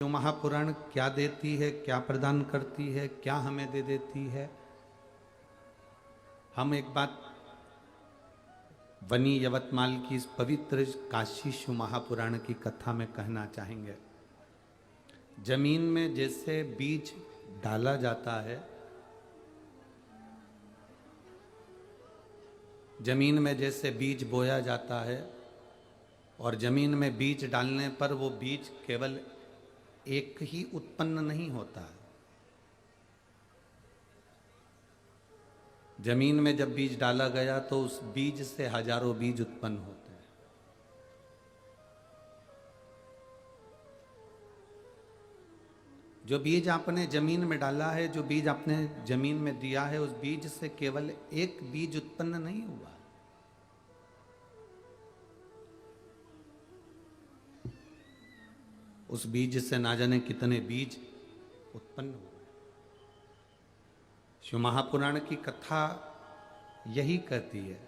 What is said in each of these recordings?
जो महापुराण क्या देती है, क्या प्रदान करती है, क्या हमें दे देती है। हम एक बात वनी यवतमाल की इस पवित्र काशी शिव महापुराण की कथा में कहना चाहेंगे। जमीन में जैसे बीज डाला जाता है, जमीन में जैसे बीज बोया जाता है और जमीन में बीज डालने पर वो बीज केवल एक ही उत्पन्न नहीं होता है। जमीन में जब बीज डाला गया तो उस बीज से हजारों बीज उत्पन्न होते हैं। जो बीज आपने जमीन में डाला है, जो बीज आपने जमीन में दिया है, उस बीज से केवल एक बीज उत्पन्न नहीं हुआ। उस बीज से ना जाने कितने बीज उत्पन्न हुए। शिव महापुराण की कथा यही कहती है,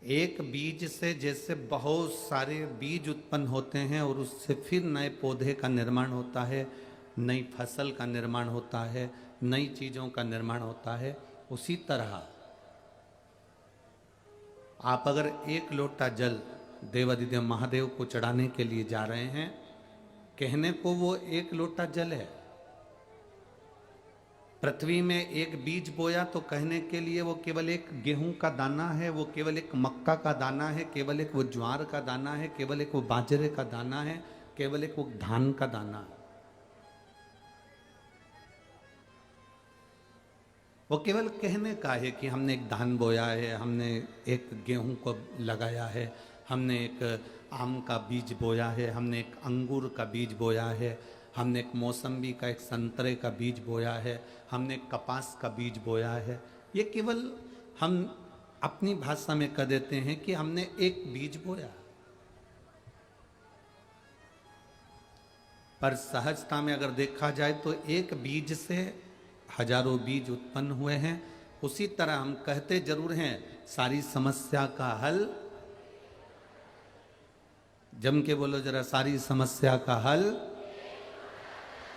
एक बीज से जैसे बहुत सारे बीज उत्पन्न होते हैं और उससे फिर नए पौधे का निर्माण होता है, नई फसल का निर्माण होता है, नई चीजों का निर्माण होता है, उसी तरह आप अगर एक लोटा जल देवादिदेव महादेव को चढ़ाने के लिए जा रहे हैं, कहने को वो एक लोटा जल है। पृथ्वी में एक बीज बोया तो कहने के लिए वो केवल एक गेहूं का दाना है, वो केवल एक मक्का का दाना है, केवल एक वो ज्वार का दाना है, केवल एक वो बाजरे का दाना है, केवल एक वो धान का दाना है। वो केवल कहने का है कि हमने एक धान बोया है, हमने एक गेहूं को लगाया है, हमने एक आम का बीज बोया है, हमने एक अंगूर का बीज बोया है, हमने एक मौसम्बी का, एक संतरे का बीज बोया है, हमने एक कपास का बीज बोया है। ये केवल हम अपनी भाषा में कह देते हैं कि हमने एक बीज बोया, पर सहजता में अगर देखा जाए तो एक बीज से हजारों बीज उत्पन्न हुए हैं। उसी तरह हम कहते जरूर हैं सारी समस्या का हल, जम के बोलो जरा, सारी समस्या का हल।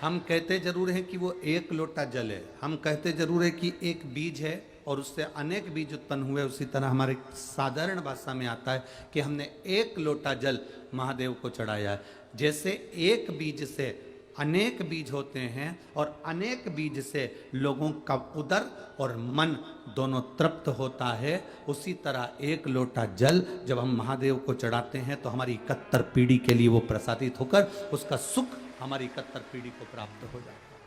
हम कहते जरूर हैं कि वो एक लोटा जल है, हम कहते जरूर है कि एक बीज है और उससे अनेक बीज उत्पन्न हुए। उसी तरह हमारे साधारण भाषा में आता है कि हमने एक लोटा जल महादेव को चढ़ाया है। जैसे एक बीज से अनेक बीज होते हैं और अनेक बीज से लोगों का उदर और मन दोनों तृप्त होता है, उसी तरह एक लोटा जल जब हम महादेव को चढ़ाते हैं तो हमारी 71 पीढ़ी के लिए वो प्रसादित होकर उसका सुख हमारी 71 पीढ़ी को प्राप्त हो जाता है।